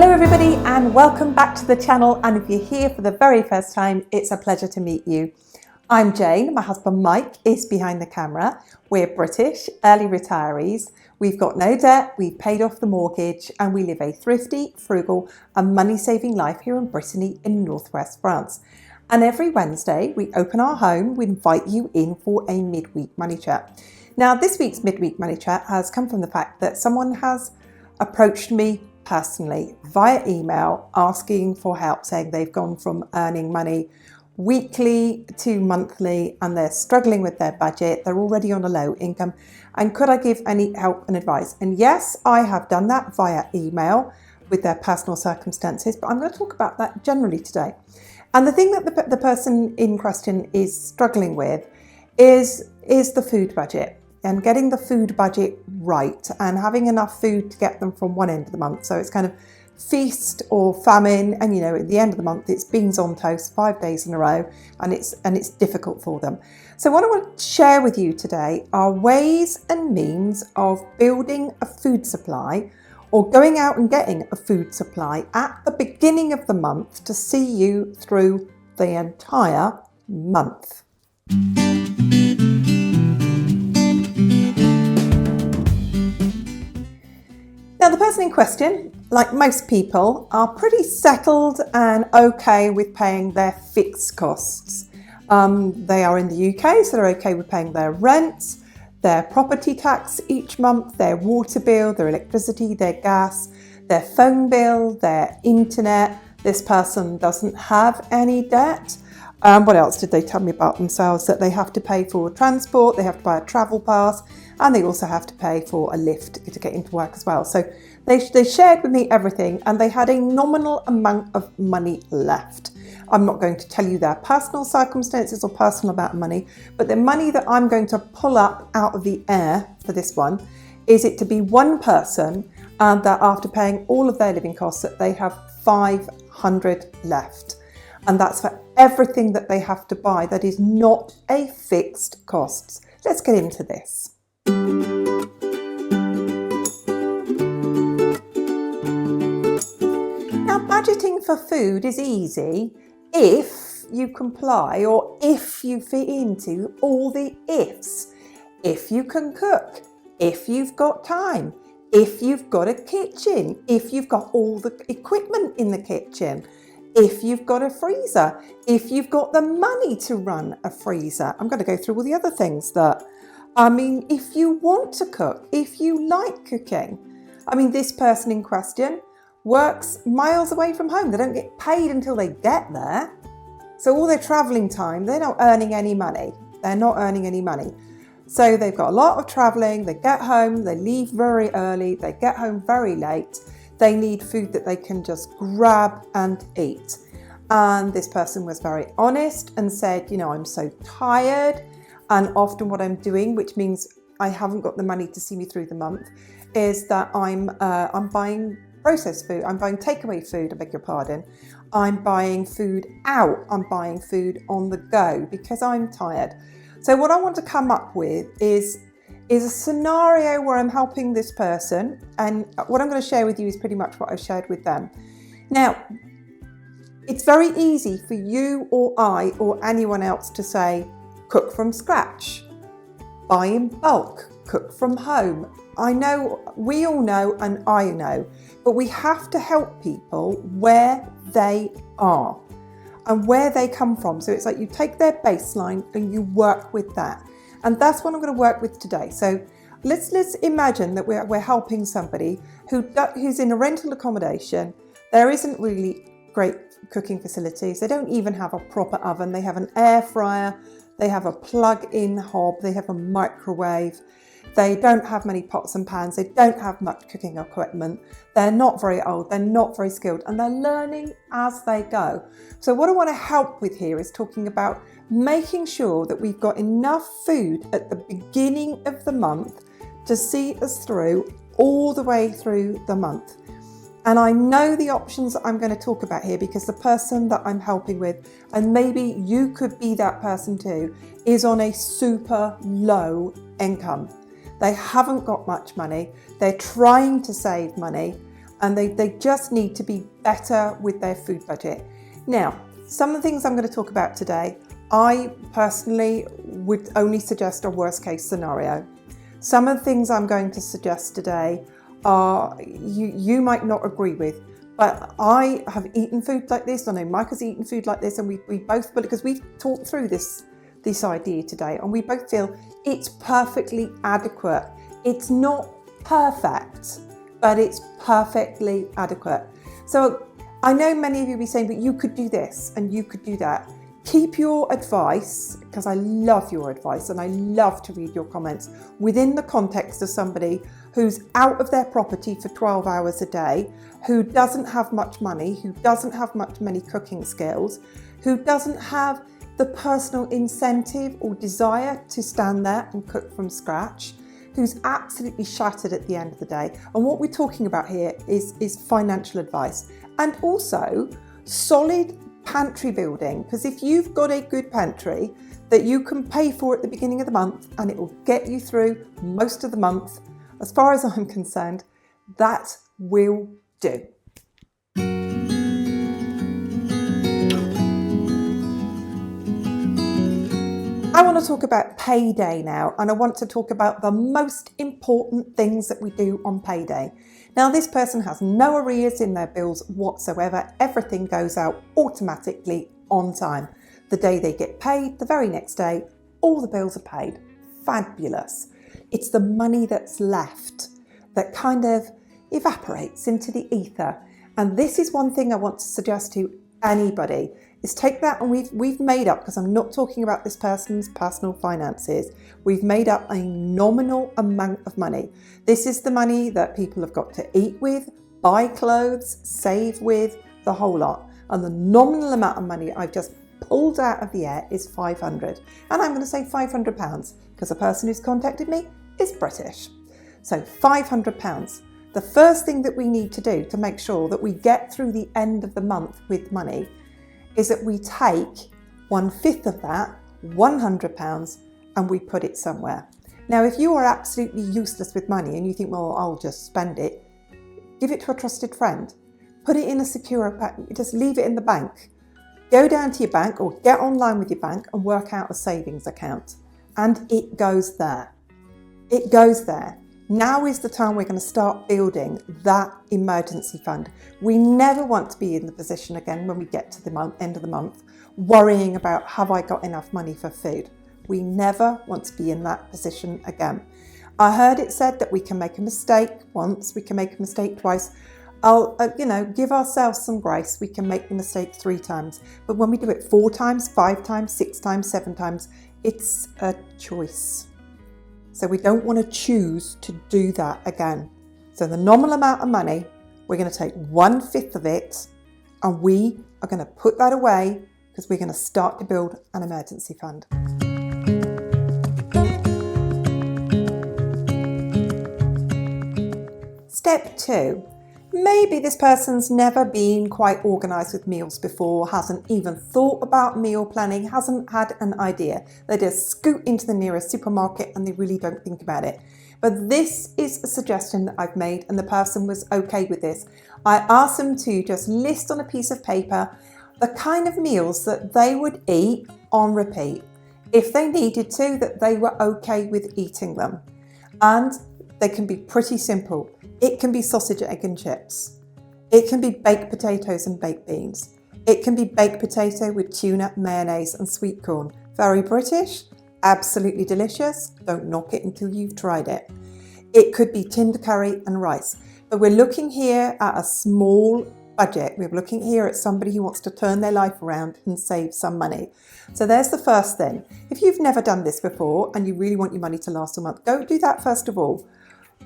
Hello everybody and welcome back to the channel, and if you're here for the very first time, it's a pleasure to meet you. I'm Jane, my husband Mike is behind the camera. We're British, early retirees, we've got no debt, we've paid off the mortgage and we live a thrifty, frugal and money-saving life here in Brittany in northwest France. And every Wednesday we open our home, we invite you in for a midweek money chat. Now this week's midweek money chat has come from the fact that someone has approached me personally via email asking for help, saying they've gone from earning money weekly to monthly and they're struggling with their budget. They're already on a low income, and could I give any help and advice? And yes, I have done that via email with their personal circumstances, but I'm going to talk about that generally today. And the thing that the person in question is struggling with is the food budget, and getting the food budget right and having enough food to get them from one end of the month. So it's kind of feast or famine, and you know, at the end of the month it's beans on toast 5 days in a row, and it's difficult for them. So what I want to share with you today are ways and means of building a food supply or going out and getting a food supply at the beginning of the month to see you through the entire month. Now, the person in question, like most people, are pretty settled and okay with paying their fixed costs. They are in the UK, so they're okay with paying their rent, their property tax each month, their water bill, their electricity, their gas, their phone bill, their internet. This person doesn't have any debt. What else did they tell me about themselves? That they have to pay for transport, they have to buy a travel pass, and they also have to pay for a lift to get into work as well. So they shared with me everything, and they had a nominal amount of money left. I'm not going to tell you their personal circumstances or personal amount of money, but the money that I'm going to pull up out of the air for this one is it to be one person, and that after paying all of their living costs that they have 500 left. And that's for everything that they have to buy that is not a fixed cost. Let's get into this. Now, budgeting for food is easy if you comply, or if you fit into all the ifs. If you can cook, if you've got time, if you've got a kitchen, if you've got all the equipment in the kitchen, if you've got a freezer, if you've got the money to run a freezer. I'm going to go through all the other things if you want to cook, if you like cooking. This person in question works miles away from home. They don't get paid until they get there. So all their traveling time, they're not earning any money. So they've got a lot of traveling. They get home, they leave very early, they get home very late. They need food that they can just grab and eat. And this person was very honest and said, I'm so tired. And often what I'm doing, which means I haven't got the money to see me through the month, is that I'm buying processed food. I'm buying takeaway food, I beg your pardon. I'm buying food out. I'm buying food on the go because I'm tired. So what I want to come up with is a scenario where I'm helping this person, and what I'm going to share with you is pretty much what I've shared with them. Now, it's very easy for you or I or anyone else to say, cook from scratch, buy in bulk, cook from home. I know, we all know, and I know, but we have to help people where they are and where they come from. So it's like you take their baseline and you work with that. And that's what I'm going to work with today. So let's imagine that we're helping somebody who's in a rental accommodation. There isn't really great cooking facilities. They don't even have a proper oven. They have an air fryer. They have a plug-in hob. They have a microwave. They don't have many pots and pans. They don't have much cooking equipment. They're not very old. They're not very skilled, and they're learning as they go. So what I want to help with here is talking about making sure that we've got enough food at the beginning of the month to see us through all the way through the month. And I know the options that I'm going to talk about here because the person that I'm helping with, and maybe you could be that person too, is on a super low income. They haven't got much money. They're trying to save money. and they just need to be better with their food budget. Now, some of the things I'm going to talk about today, I personally would only suggest a worst case scenario. Some of the things I'm going to suggest today are you might not agree with, but I have eaten food like this. I know Mike has eaten food like this, and we both, because we've talked through this idea today, and we both feel it's perfectly adequate. It's not perfect, but it's perfectly adequate. So I know many of you will be saying, but you could do this and you could do that. Keep your advice, because I love your advice and I love to read your comments, within the context of somebody who's out of their property for 12 hours a day, who doesn't have much money, who doesn't have many cooking skills, who doesn't have the personal incentive or desire to stand there and cook from scratch, who's absolutely shattered at the end of the day. And what we're talking about here is financial advice, and also solid pantry building, because if you've got a good pantry that you can pay for at the beginning of the month and it will get you through most of the month, as far as I'm concerned, that will do. I want to talk about Payday now, and I want to talk about the most important things that we do on Payday. Now, this person has no arrears in their bills whatsoever. Everything goes out automatically on time. The day they get paid, the very next day, all the bills are paid. Fabulous. It's the money that's left that kind of evaporates into the ether. And this is one thing I want to suggest to anybody, is take that, and we've made up, because I'm not talking about this person's personal finances, we've made up a nominal amount of money. This is the money that people have got to eat with, buy clothes, save with, the whole lot. And the nominal amount of money I've just pulled out of the air is 500. And I'm going to say £500 because the person who's contacted me is British. So £500. The first thing that we need to do to make sure that we get through the end of the month with money is that we take 1/5 of that, £100, and we put it somewhere. Now, if you are absolutely useless with money and you think, well, I'll just spend it, give it to a trusted friend. Put it in a secure bank, just leave it in the bank. Go down to your bank or get online with your bank and work out a savings account. And it goes there. It goes there. Now is the time we're going to start building that emergency fund. We never want to be in the position again when we get to the end of the month, worrying about, have I got enough money for food? We never want to be in that position again. I heard it said that we can make a mistake once, we can make a mistake twice. I'll, give ourselves some grace. We can make the mistake 3 times. But when we do it 4 times, 5 times, 6 times, 7 times, it's a choice. So we don't want to choose to do that again. So the nominal amount of money, we're going to take 1/5 of it, and we are going to put that away because we're going to start to build an emergency fund. Step 2. Maybe this person's never been quite organised with meals before, hasn't even thought about meal planning, hasn't had an idea. They just scoot into the nearest supermarket and they really don't think about it. But this is a suggestion that I've made, and the person was okay with this. I asked them to just list on a piece of paper the kind of meals that they would eat on repeat. If they needed to, that they were okay with eating them. And they can be pretty simple. It can be sausage, egg and chips. It can be baked potatoes and baked beans. It can be baked potato with tuna, mayonnaise and sweet corn. Very British, absolutely delicious. Don't knock it until you've tried it. It could be tinned curry and rice. But we're looking here at a small budget. We're looking here at somebody who wants to turn their life around and save some money. So there's the first thing. If you've never done this before and you really want your money to last a month, go do that first of all.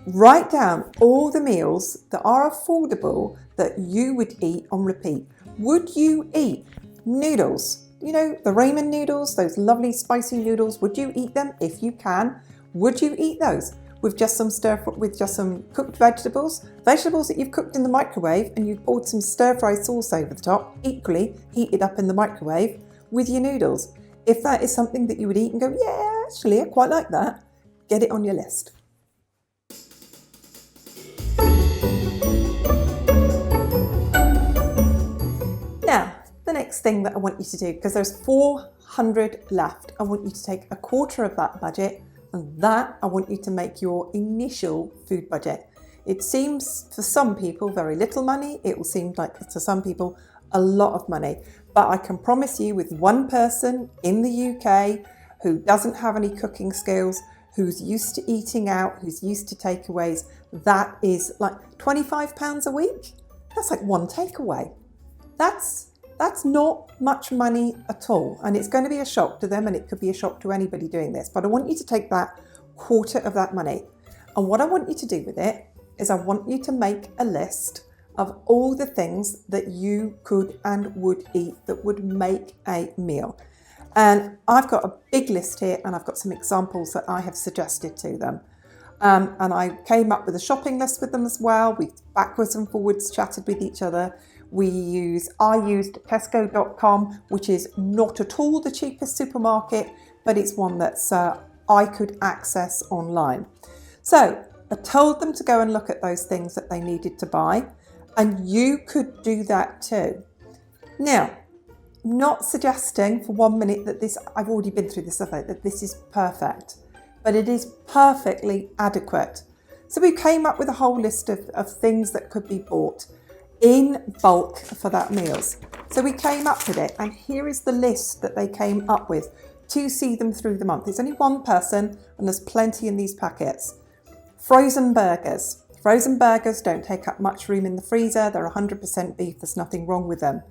Write down all the meals that are affordable that you would eat on repeat. Would you eat noodles? You know, the ramen noodles, those lovely spicy noodles. Would you eat them? If you can, would you eat those with just some cooked vegetables that you've cooked in the microwave, and you've poured some stir-fry sauce over the top, equally heated up in the microwave with your noodles? If that is something that you would eat and go, yeah, actually, I quite like that, get it on your list. next thing that I want you to do, because there's 400 left, I want you to take a quarter of that budget, and that I want you to make your initial food budget. It seems for some people very little money. It will seem like to some people a lot of money. But I can promise you, with one person in the UK who doesn't have any cooking skills, who's used to eating out, who's used to takeaways, that is like £25 a week. That's like one takeaway. That's not much money at all. And it's going to be a shock to them, and it could be a shock to anybody doing this. But I want you to take that quarter of that money. And what I want you to do with it is I want you to make a list of all the things that you could and would eat that would make a meal. And I've got a big list here, and I've got some examples that I have suggested to them. And I came up with a shopping list with them as well. We backwards and forwards chatted with each other. I used Tesco.com, which is not at all the cheapest supermarket, but it's one that's I could access online. So I told them to go and look at those things that they needed to buy, and you could do that too. Now, not suggesting for 1 minute that this, I've already been through this stuff, that this is perfect, but it is perfectly adequate. So we came up with a whole list of things that could be bought in bulk for that meals. So we came up with it, and here is the list that they came up with to see them through the month. There's only one person, and there's plenty in these packets. Frozen burgers. Frozen burgers don't take up much room in the freezer. They're 100% beef. There's nothing wrong with them.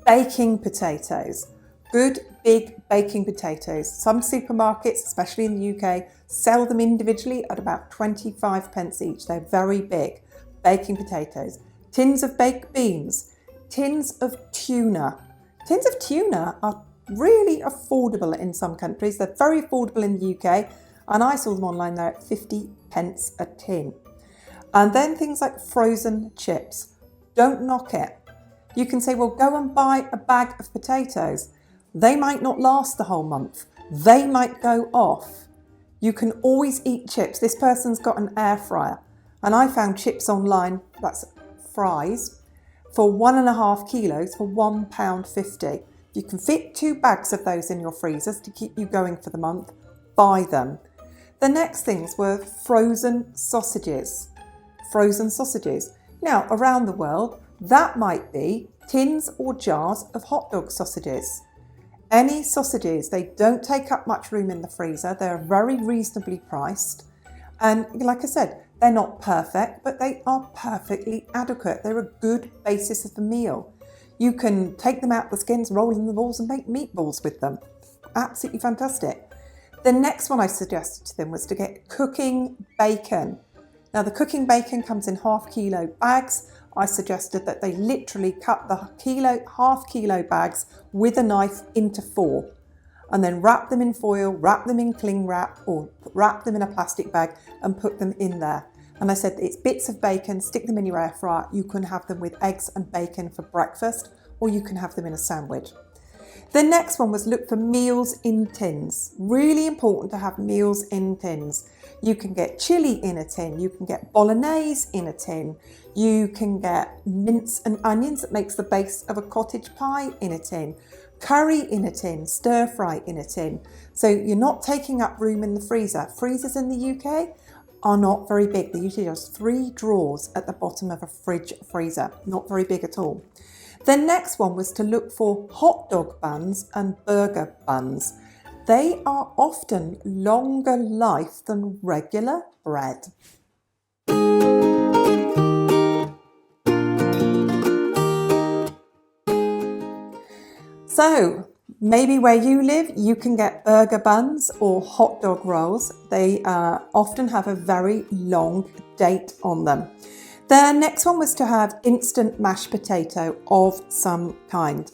Baking potatoes. Good big baking potatoes. Some supermarkets, especially in the UK, sell them individually at about 25p each. They're very big. Baking potatoes. Tins of baked beans. Tins of tuna. Tins of tuna are really affordable in some countries. They're very affordable in the UK, and I saw them online there at 50p a tin. And then things like frozen chips. Don't knock it. You can say, well, go and buy a bag of potatoes. They might not last the whole month. They might go off. You can always eat chips. This person's got an air fryer, and I found chips online, that's fries, for 1.5 kilos for £1.50. You can fit 2 bags of those in your freezers to keep you going for the month. Buy them. The next things were frozen sausages. Frozen sausages. Now, around the world, that might be tins or jars of hot dog sausages. Any sausages, they don't take up much room in the freezer. They're very reasonably priced. And like I said, they're not perfect, but they are perfectly adequate. They're a good basis of the meal. You can take them out the skins, roll in the balls, and make meatballs with them. Absolutely fantastic. The next one I suggested to them was to get cooking bacon. Now, the cooking bacon comes in half kilo bags. I suggested that they literally cut the half kilo bags with a knife into 4, and then wrap them in foil, wrap them in cling wrap, or wrap them in a plastic bag and put them in there. And I said, it's bits of bacon, stick them in your air fryer. You can have them with eggs and bacon for breakfast, or you can have them in a sandwich. The next one was look for meals in tins. Really important to have meals in tins. You can get chili in a tin, you can get bolognese in a tin, you can get mince and onions that makes the base of a cottage pie in a tin, curry in a tin, stir fry in a tin. So you're not taking up room in the freezer. Freezers in the UK are not very big. They're usually just 3 drawers at the bottom of a fridge freezer. Not very big at all. The next one was to look for hot dog buns and burger buns. They are often longer life than regular bread. So maybe where you live, you can get burger buns or hot dog rolls. They often have a very long date on them. The next one was to have instant mashed potato of some kind.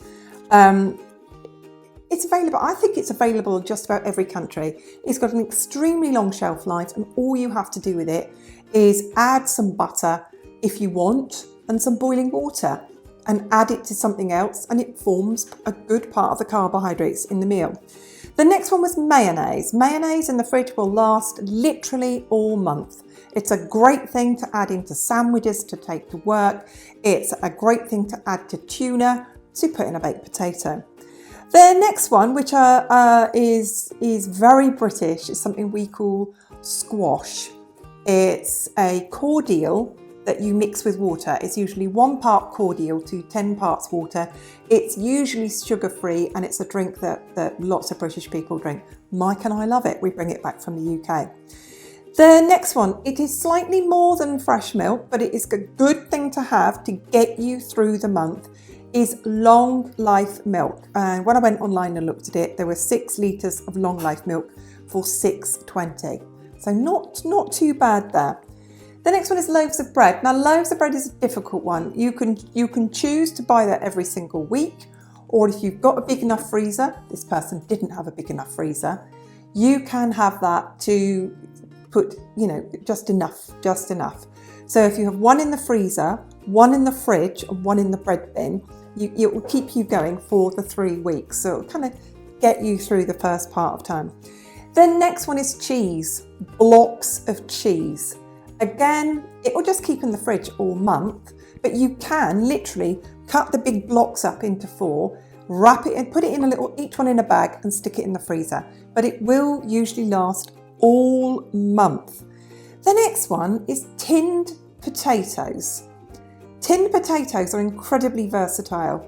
It's available, I think it's available in just about every country. It's got an extremely long shelf life, and all you have to do with it is add some butter if you want and some boiling water, and add it to something else, and it forms a good part of the carbohydrates in the meal. The next one was mayonnaise. Mayonnaise in the fridge will last literally all month. It's a great thing to add into sandwiches to take to work. It's a great thing to add to tuna, to put in a baked potato. The next one, which is very British, is something we call squash. It's a cordial that you mix with water. It's usually 1 part cordial to 10 parts water. It's usually sugar-free, and it's a drink that lots of British people drink. Mike and I love it. We bring it back from the UK. The next one, it is slightly more than fresh milk, but it is a good thing to have to get you through the month, is long life milk. And when I went online and looked at it, there were 6 litres of long life milk for $6.20. So not too bad there. The next one is loaves of bread. Now, loaves of bread is a difficult one. You can choose to buy that every single week, or if you've got a big enough freezer, this person didn't have a big enough freezer, you can have that to put, just enough. So if you have 1 in the freezer, 1 in the fridge, and 1 in the bread bin, it will keep you going for the 3 weeks. So it'll kind of get you through the first part of time. The next one is cheese, blocks of cheese. Again, it will just keep in the fridge all month, but you can literally cut the big blocks up into 4, wrap it and put it in each one in a bag and stick it in the freezer. But it will usually last all month. The next one is tinned potatoes. Tinned potatoes are incredibly versatile.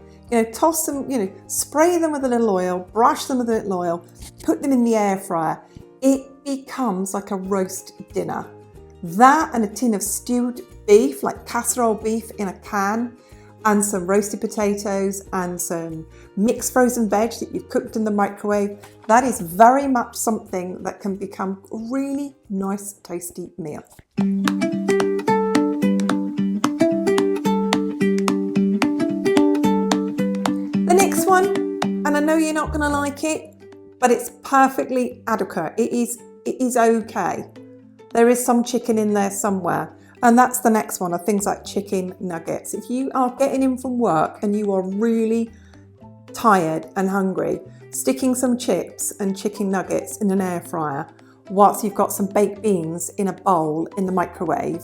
Toss them, spray them with a little oil, brush them with a little oil, put them in the air fryer. It becomes like a roast dinner. That and a tin of stewed beef, like casserole beef in a can, and some roasted potatoes and some mixed frozen veg that you've cooked in the microwave. That is very much something that can become a really nice, tasty meal. The next one, and I know you're not going to like it, but it's perfectly adequate. It is okay. There is some chicken in there somewhere. And that's the next one, are things like chicken nuggets. If you are getting in from work and you are really tired and hungry, sticking some chips and chicken nuggets in an air fryer whilst you've got some baked beans in a bowl in the microwave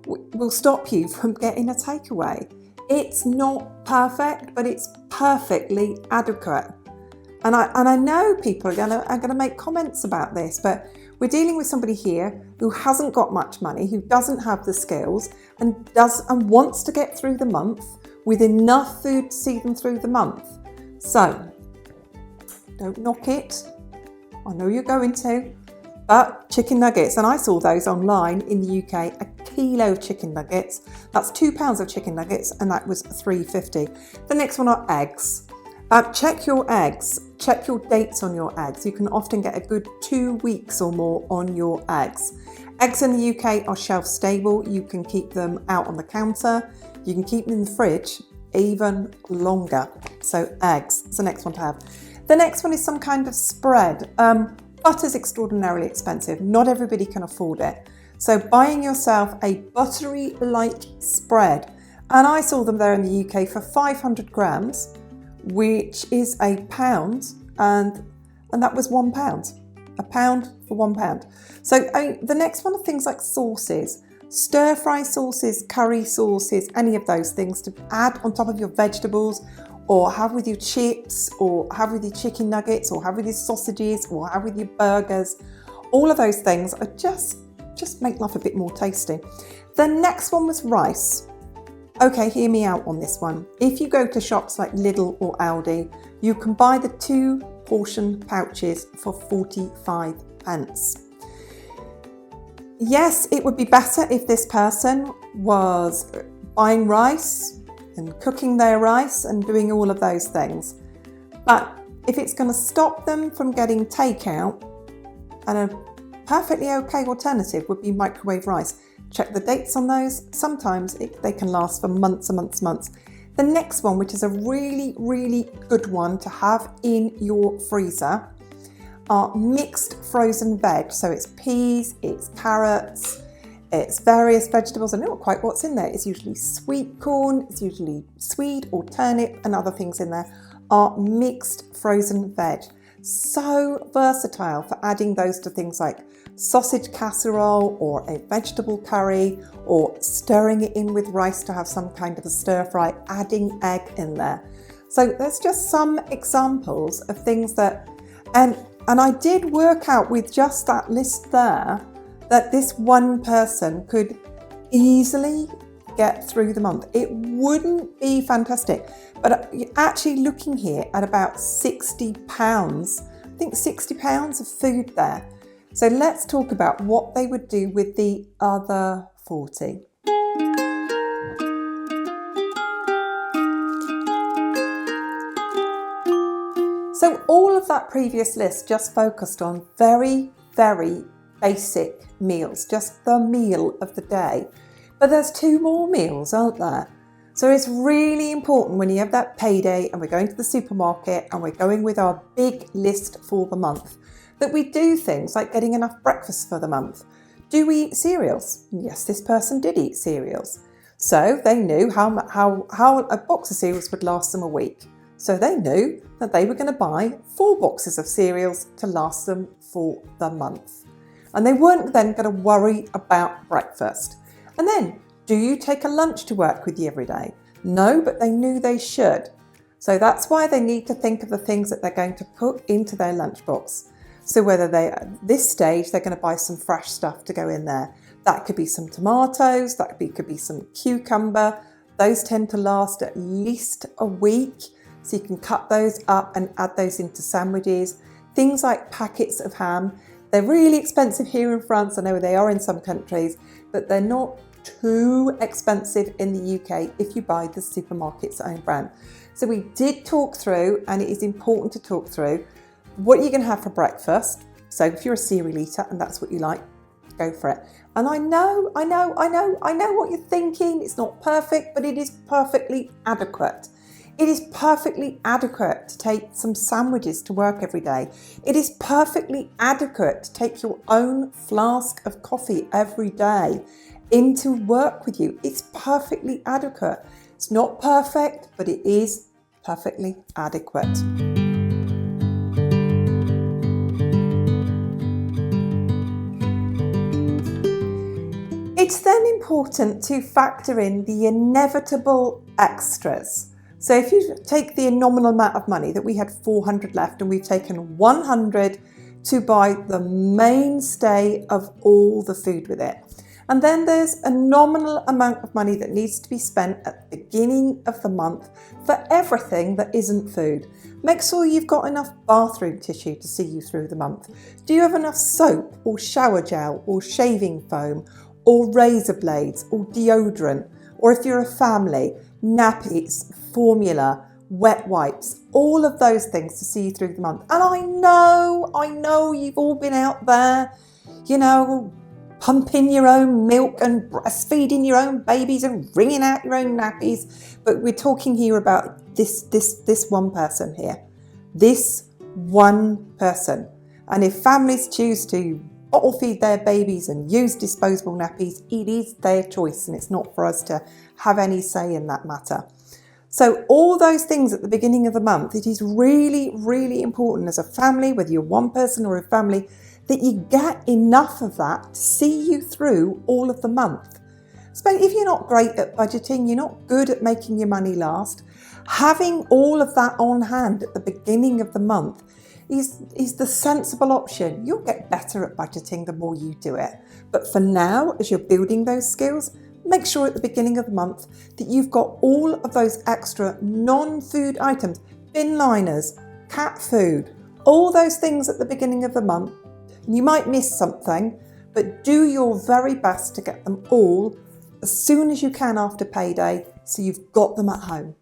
will stop you from getting a takeaway. It's not perfect, but it's perfectly adequate. And I know people are going to make comments about this, but we're dealing with somebody here who hasn't got much money, who doesn't have the skills, and wants to get through the month with enough food to see them through the month. So don't knock it. I know you're going to, but chicken nuggets, and I saw those online in the UK, a kilo of chicken nuggets. That's 2 pounds of chicken nuggets, and that was $3.50. The next one are eggs. Check your eggs. Check your dates on your eggs. You can often get a good 2 weeks or more on your eggs. Eggs in the UK are shelf stable. You can keep them out on the counter. You can keep them in the fridge even longer. So eggs is the next one to have. The next one is some kind of spread. Butter's extraordinarily expensive. Not everybody can afford it. So buying yourself a buttery light spread. And I saw them there in the UK for 500 grams. Which is £1, and that was £1. £1 for £1. So the next one are things like sauces, stir-fry sauces, curry sauces, any of those things to add on top of your vegetables, or have with your chips, or have with your chicken nuggets, or have with your sausages, or have with your burgers. All of those things are just make life a bit more tasty. The next one was rice. Okay, hear me out on this one. If you go to shops like Lidl or Aldi, you can buy the 2 portion pouches for 45p. Yes, it would be better if this person was buying rice and cooking their rice and doing all of those things. But if it's going to stop them from getting takeout, and a perfectly okay alternative would be microwave rice. Check the dates on those. Sometimes they can last for months and months and months. The next one, which is a really, really good one to have in your freezer, are mixed frozen veg. So it's peas, it's carrots, it's various vegetables. I don't know quite what's in there. It's usually sweet corn, it's usually swede or turnip, and other things in there are mixed frozen veg. So versatile for adding those to things like sausage casserole or a vegetable curry, or stirring it in with rice to have some kind of a stir fry, adding egg in there. So there's just some examples of things that, and I did work out with just that list there that this one person could easily get through the month. It wouldn't be fantastic, but actually looking here at about £60, I think £60 of food there. So let's talk about what they would do with the other 40. So all of that previous list just focused on very, very basic meals, just the meal of the day. But there's 2 more meals, aren't there? So it's really important when you have that payday and we're going to the supermarket and we're going with our big list for the month, that we do things like getting enough breakfast for the month. Do we eat cereals? Yes, this person did eat cereals. So they knew how a box of cereals would last them a week. So they knew that they were going to buy 4 boxes of cereals to last them for the month. And they weren't then going to worry about breakfast. And then, do you take a lunch to work with you every day? No, but they knew they should. So that's why they need to think of the things that they're going to put into their lunchbox. So whether at this stage, they're going to buy some fresh stuff to go in there. That could be some tomatoes, that could be some cucumber. Those tend to last at least a week. So you can cut those up and add those into sandwiches. Things like packets of ham. They're really expensive here in France. I know they are in some countries, but they're not too expensive in the UK if you buy the supermarket's own brand. So we did talk through, and it is important to talk through, what you're going to have for breakfast. So if you're a cereal eater and that's what you like, go for it. And I know what you're thinking. It's not perfect, but it is perfectly adequate. It is perfectly adequate to take some sandwiches to work every day. It is perfectly adequate to take your own flask of coffee every day into work with you. It's perfectly adequate. It's not perfect, but it is perfectly adequate. It's then important to factor in the inevitable extras. So if you take the nominal amount of money that we had 400 left and we've taken 100 to buy the mainstay of all the food with it. And then there's a nominal amount of money that needs to be spent at the beginning of the month for everything that isn't food. Make sure you've got enough bathroom tissue to see you through the month. Do you have enough soap or shower gel or shaving foam or razor blades or deodorant? Or if you're a family, nappies, formula, wet wipes, all of those things to see you through the month. And I know you've all been out there, pumping your own milk and breastfeeding your own babies and wringing out your own nappies. But we're talking here about this one person here. This one person. And if families choose to bottle feed their babies and use disposable nappies, it is their choice and it's not for us to have any say in that matter. So all those things at the beginning of the month, it is really, really important as a family, whether you're one person or a family, that you get enough of that to see you through all of the month. So if you're not great at budgeting, you're not good at making your money last, having all of that on hand at the beginning of the month is the sensible option. You'll get better at budgeting the more you do it. But for now, as you're building those skills, make sure at the beginning of the month that you've got all of those extra non-food items, bin liners, cat food, all those things at the beginning of the month. You might miss something, but do your very best to get them all as soon as you can after payday, so you've got them at home.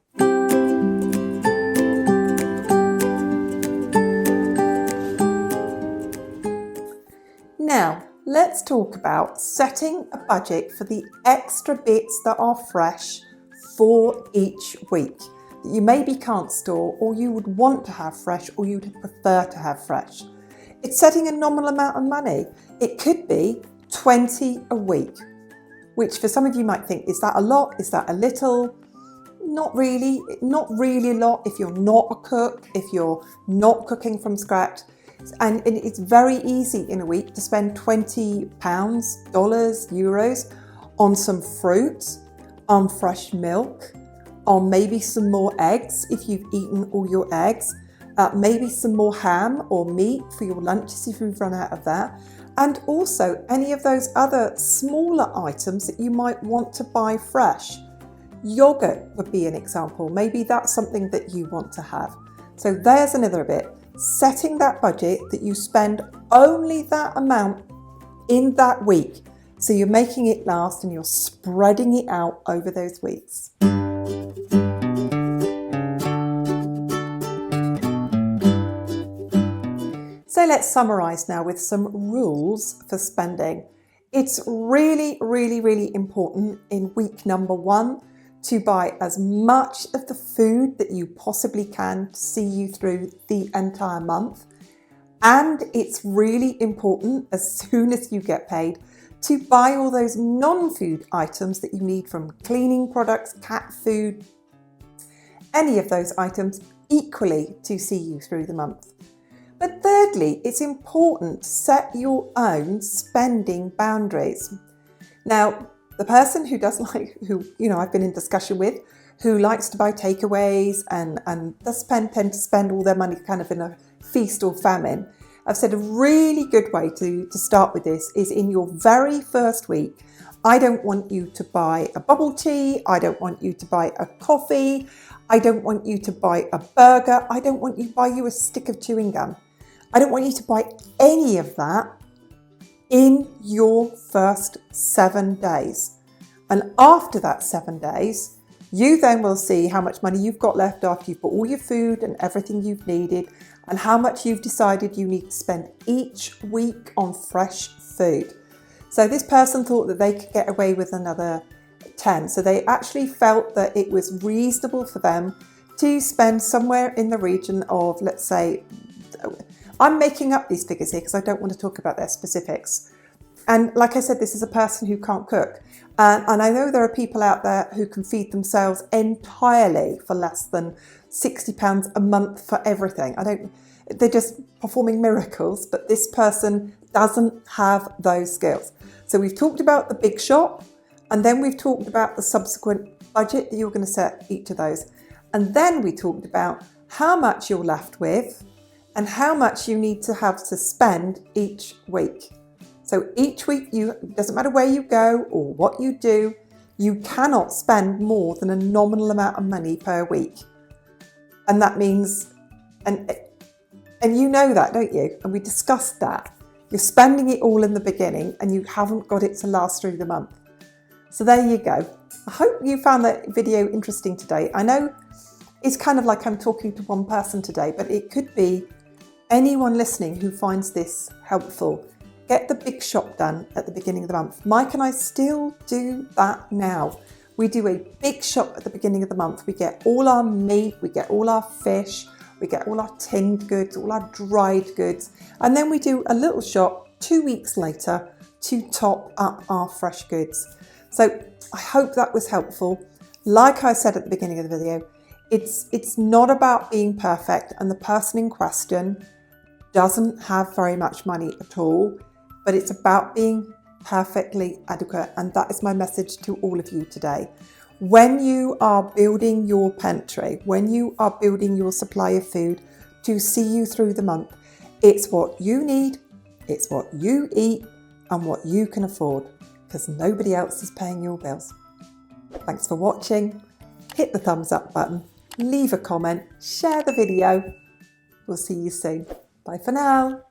Now, let's talk about setting a budget for the extra bits that are fresh for each week that you maybe can't store, or you would want to have fresh, or you'd prefer to have fresh. It's setting a nominal amount of money. It could be 20 a week, which for some of you might think, is that a lot? Is that a little? Not really a lot if you're not a cook, if you're not cooking from scratch. And it's very easy in a week to spend £20, dollars, euros on some fruit, on fresh milk, on maybe some more eggs if you've eaten all your eggs, maybe some more ham or meat for your lunches if you've run out of that, and also any of those other smaller items that you might want to buy fresh. Yogurt would be an example. Maybe that's something that you want to have. So there's another bit. Setting that budget that you spend only that amount in that week. So you're making it last and you're spreading it out over those weeks. So let's summarize now with some rules for spending. It's really, really, really important in week number 1 to buy as much of the food that you possibly can to see you through the entire month. And it's really important as soon as you get paid to buy all those non-food items that you need, from cleaning products, cat food, any of those items, equally to see you through the month. But thirdly, it's important to set your own spending boundaries. Now, the person who I've been in discussion with, who likes to buy takeaways and does tend to spend all their money kind of in a feast or famine, I've said a really good way to start with this is in your very first week. I don't want you to buy a bubble tea. I don't want you to buy a coffee. I don't want you to buy a burger. I don't want you to buy you a stick of chewing gum. I don't want you to buy any of that in your first 7 days. And after that 7 days, you then will see how much money you've got left after you've bought all your food and everything you've needed, and how much you've decided you need to spend each week on fresh food. So this person thought that they could get away with another 10. So they actually felt that it was reasonable for them to spend somewhere in the region of, let's say, I'm making up these figures here because I don't want to talk about their specifics. And like I said, this is a person who can't cook. And I know there are people out there who can feed themselves entirely for less than £60 a month for everything. They're just performing miracles, but this person doesn't have those skills. So we've talked about the big shop, and then we've talked about the subsequent budget that you're going to set each of those. And then we talked about how much you're left with and how much you need to have to spend each week. So each week, it doesn't matter where you go or what you do, you cannot spend more than a nominal amount of money per week. And that means, and you know that, don't you? And we discussed that. You're spending it all in the beginning and you haven't got it to last through the month. So there you go. I hope you found that video interesting today. I know it's kind of like I'm talking to one person today, but it could be anyone listening who finds this helpful. Get the big shop done at the beginning of the month. Mike and I still do that now. We do a big shop at the beginning of the month. We get all our meat, we get all our fish, we get all our tinned goods, all our dried goods. And then we do a little shop 2 weeks later to top up our fresh goods. So I hope that was helpful. Like I said at the beginning of the video, it's not about being perfect, and the person in question doesn't have very much money at all, but it's about being perfectly adequate. And that is my message to all of you today. When you are building your pantry, when you are building your supply of food to see you through the month, it's what you need, it's what you eat, and what you can afford, because nobody else is paying your bills. Thanks for watching. Hit the thumbs up button, leave a comment, share the video. We'll see you soon. Bye for now.